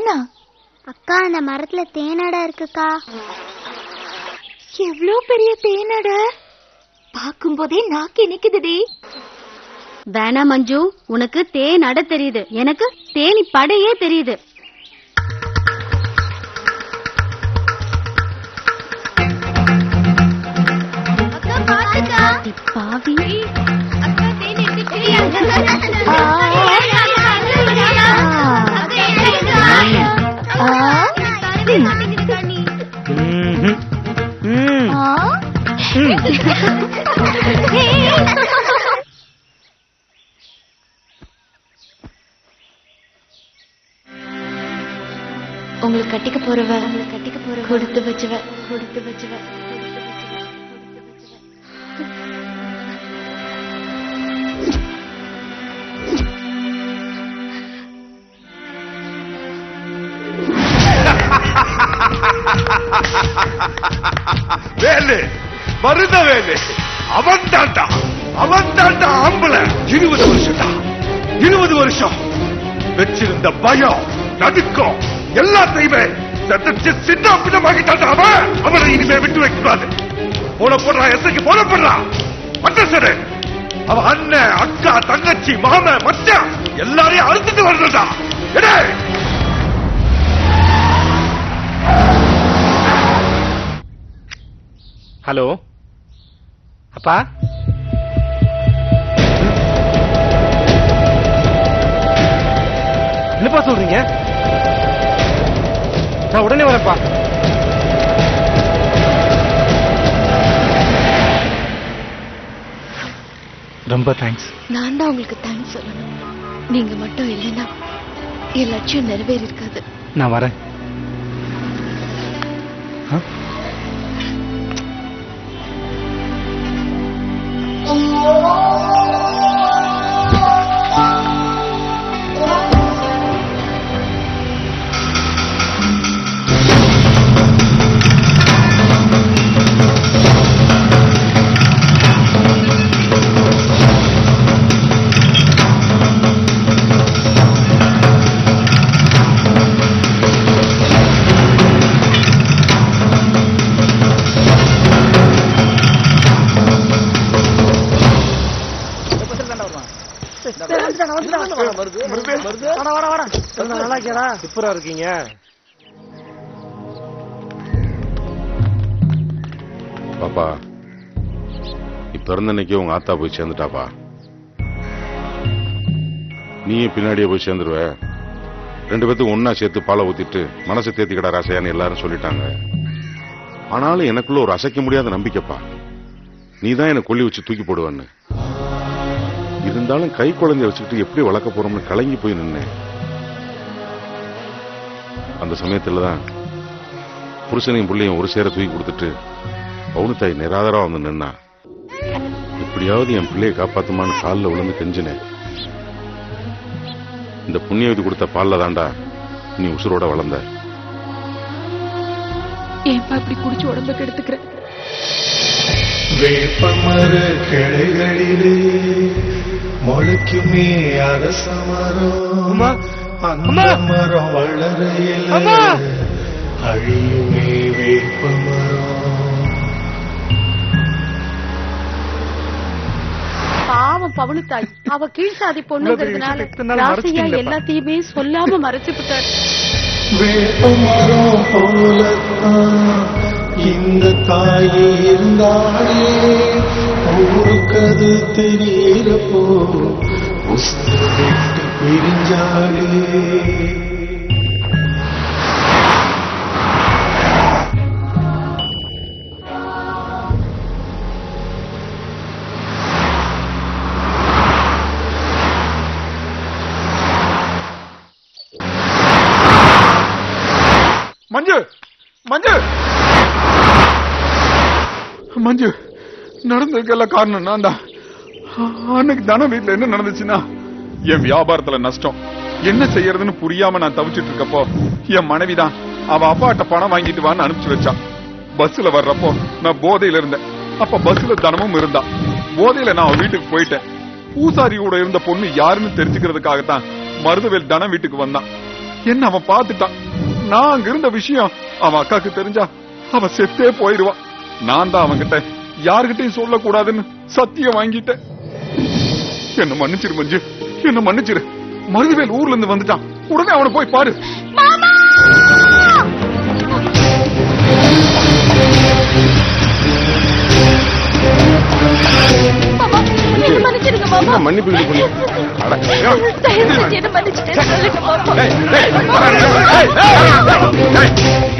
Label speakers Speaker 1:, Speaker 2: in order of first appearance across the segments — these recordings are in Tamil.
Speaker 1: தேனா?
Speaker 2: அக்கா, அந்த மரத்துல தேனடை இருக்குக்கா.
Speaker 1: எவ்வளவு பெரிய தேனடை! பாக்கும் போதே நாக்கு இனிக்குதுடி.
Speaker 3: வேணா மஞ்சு, உனக்கு தேன் அடை தெரியுது, எனக்கு தேனி படையே தெரியுது. பாவி
Speaker 1: உங்களுக்கு கட்டிக்க போறவ கொடுத்து வச்சுவ.
Speaker 4: வேலு, மருத வேலு, அவன் தாண்டா ஆம்பளை. 20 வருஷம் 20 வருஷம் வச்சிருந்த பயம், நடுக்கம் எல்லாத்தையுமே சின்ன பின்னமாகிட்டான் அவன். அவனை இனிமே விட்டு வைக்கூடாது. போடுறா, எஸ்ஐக்கு போடுறா. மட்டசரு அவன் அண்ணன், அக்கா, தங்கச்சி, மாம, மச்சான் எல்லாரையும் அழுத்துட்டு வர்றதா.
Speaker 5: ஹலோ அப்பா, என்னப்பா சொல்றீங்க? நான் உடனே வரப்பா. ரொம்ப தேங்க்ஸ்.
Speaker 1: நான் தான் உங்களுக்கு தேங்க்ஸ் சொல்லணும். நீங்க மட்டும் இல்லைன்னா என் லட்சியம் நிறைவேறி இருக்காது.
Speaker 5: நான் வரேன். சூப்பரா இருக்கீங்க.
Speaker 4: பாப்பா, இப்ப இருந்த அன்னைக்கு உங்க ஆத்தா போய் சேர்ந்துட்டாப்பா. நீயும் பின்னாடியே போய் சேர்ந்துருவ. 2 பேத்துக்கும் ஒன்னா சேர்த்து பாலை ஊத்திட்டு மனசை தேத்திக்கடா ராசையான்னு எல்லாரும் சொல்லிட்டாங்க. ஆனாலும் எனக்குள்ள ஒரு அசைக்க முடியாத நம்பிக்கைப்பா. நீதான் எனக்கு கொல்லி வச்சு தூக்கி போடுவான்னு. இருந்தாலும் கை குழந்தைய வச்சுக்கிட்டு எப்படி வளர்க்க போறோம்னு கலங்கி போய் நின்னேன். அந்த சமயத்துலதான் புருஷனையும் பிள்ளையும் ஒரு சேர தூக்கி கொடுத்துட்டு பவுனத்தாய் நிராதரா வந்து நின்னா. எப்படியாவது என் பிள்ளையை காப்பாத்துமான்னு காலில் விழுந்து கெஞ்சினேன். இந்த புண்ணியவதி கொடுத்த பால்ல தாண்டா நீ உசுரோட வளர்ந்த.
Speaker 1: ஏன்பா இப்படி குடிச்சு உடம்ப கெடுத்துக்கிற?
Speaker 6: வேப்பமர கிளைகளிலே முளைக்குமே அரசமரம், அந்த மரம் வளரையில அழியுமே வேப்பமரம்.
Speaker 3: பாவம் பவுனுத்தாய், அவ கீழ்சாதி பொண்ணுங்கிறதுனால ராசையா எல்லாத்தையுமே சொல்லாம மறைச்சு விட்டார்.
Speaker 6: வேப்பமரம் போலத்தான் இந்த தாயே இருந்தாலே, ஊருக்கது தெரியறப்போ உசுரை விட்டு பிரிஞ்சாலே.
Speaker 4: மஞ்சு, மஞ்சு, மஞ்சு, நடந்ததுக்கெல்லாம் காரணம் நான் தான். அன்னைக்கு தானே வீட்டுல என்ன நடந்துச்சுன்னா, என் வியாபாரத்துல நஷ்டம். என்ன செய்யறதுன்னு புரியாம நான் தவிச்சிட்டு இருக்கப்போ என் மனைவிதான் அவ அப்பாட்ட பணம் வாங்கிட்டு வான்னு அனுப்பிச்சு வச்சான். பஸ்ல வர்றப்போ நான் போதையில இருந்தேன். அப்ப பஸ்ல தனமும் இருந்தா. போதையில நான் அவன் வீட்டுக்கு போயிட்டேன். பூசாரி கூட இருந்த பொண்ணு யாருன்னு தெரிஞ்சுக்கிறதுக்காகத்தான் மருதவேல் தனம் வீட்டுக்கு வந்தான். என்ன அவன் பார்த்துட்டான். நான் அங்க இருந்த விஷயம் அவன் அக்காக்கு தெரிஞ்சா அவ செத்தே போயிடுவான். நான் தான் அவன்கிட்ட யாருகிட்டையும் சொல்லக்கூடாதுன்னு சத்தியம் வாங்கிட்டேன். என்ன மன்னிச்சிரு மஞ்சு, என்ன மன்னிச்சிரு. மருதுவேல் ஊர்ல இருந்து வந்துட்டான். உடனே அவனை போய் பாரு.
Speaker 7: மன்னிப்பு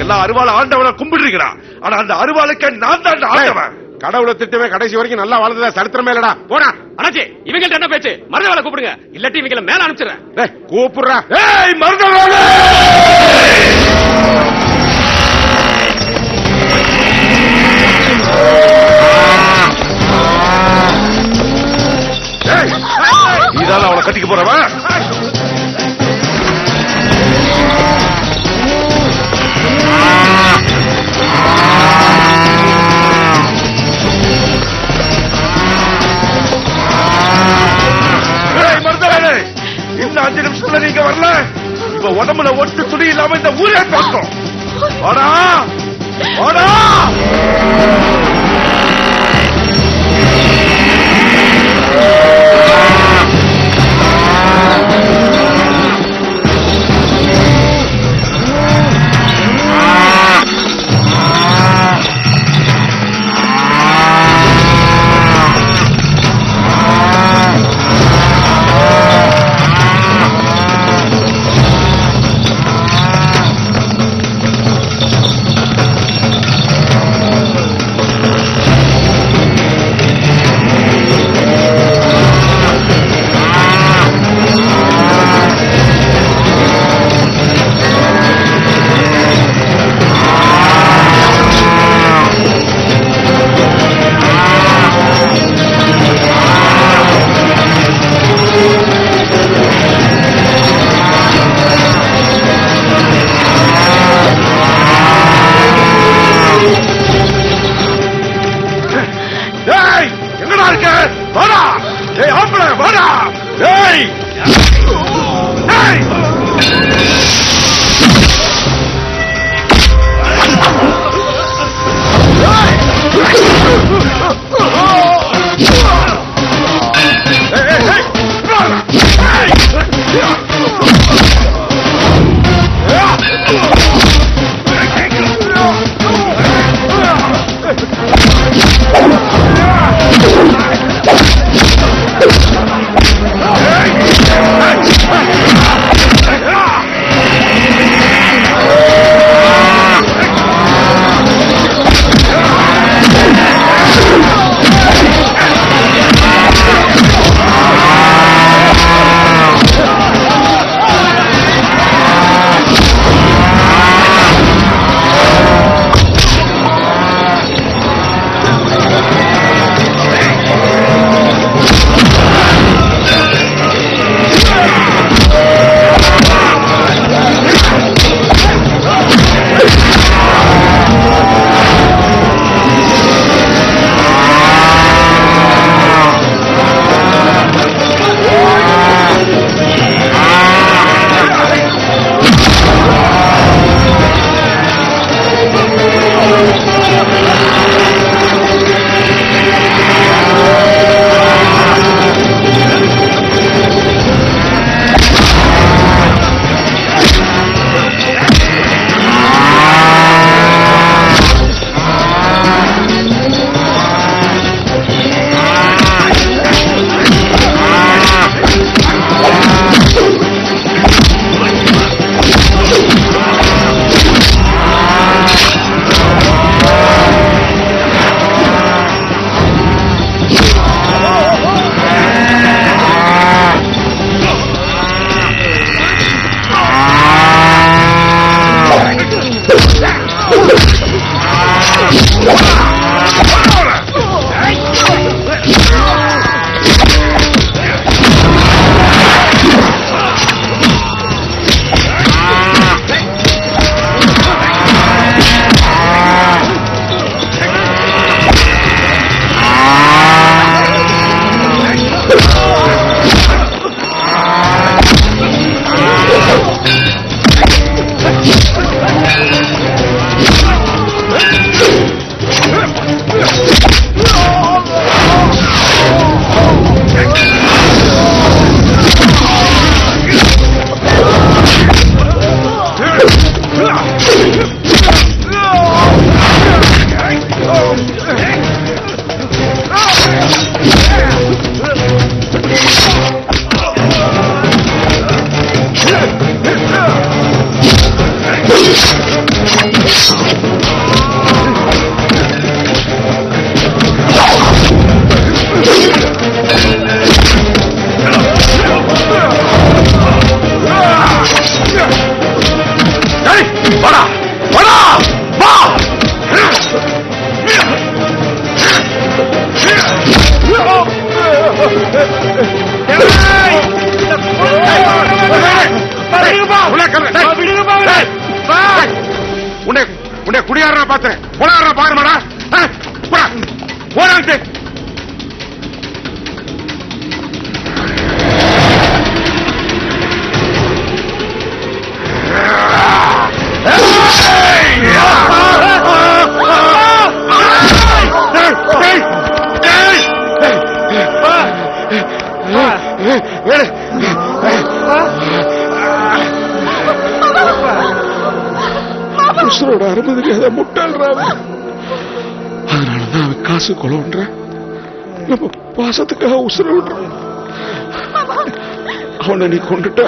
Speaker 7: எல்லாம் அருவாளை ஆண்டவனை கும்பிடுறீங்களா? ஆனா அந்த அருவாளுக்கு நான் தான் ஆண்டவன். கடவுளை திட்டமே கடைசி வரைக்கும் நல்லா வாழ்ந்ததா சரித்திரமே இல்லடா. போடா அண்ணாச்சி, இவங்கள்ட்ட என்ன பேச்சு? மருதவேலை கூப்பிடுங்க, இல்லாட்டி இவங்களை மேல அனுப்பிச்சிடுறேன். கூப்பிடுறா. ஏய் மருதவேலை! இதால அவளை கட்டிக்க போறவன். இந்த 5 நிமிஷத்துல நீங்க வரல, இப்ப உடம்புல ஒட்டு துணி இல்லாம இந்த ஊரே பார்க்கும். வாடா வாடா. உன்னை குடியாரா பார்த்தேன் போனாரா பாருமாடா போனான்ட்டு உசுரோட அனுமதிக்காத முட்டாள்றாவ. அதனாலதான் அவன் காசு கொலவுன்ற நம்ம பாசத்துக்காக உசுர விடுறான். அவனை நீ கொண்டுட்டா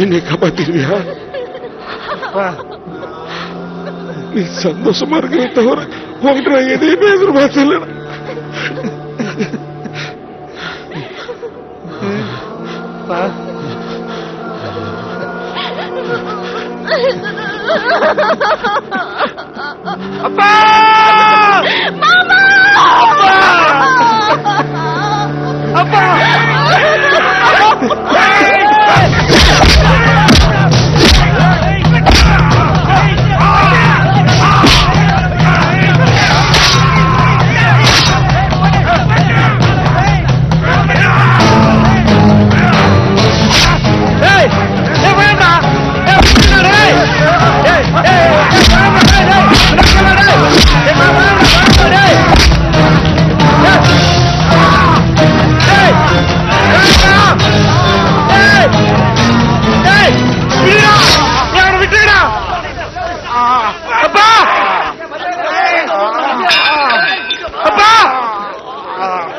Speaker 7: என்னை காப்பாத்திருவியா? நீ சந்தோஷமா இருக்கிறத தவிர உங்கள்கிட்ட எதையுமே எதிர்பார்த்தல.
Speaker 8: அப்பா மாமா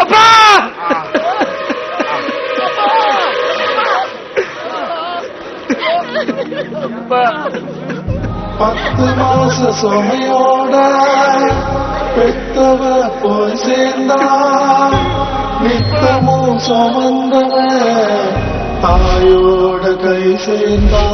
Speaker 8: அப்பா
Speaker 6: பத்து மாச சுமையோட பெத்தவ போய் சேர்ந்தா நித்தமும் சுமந்தவ தாயோட கை சேர்ந்தா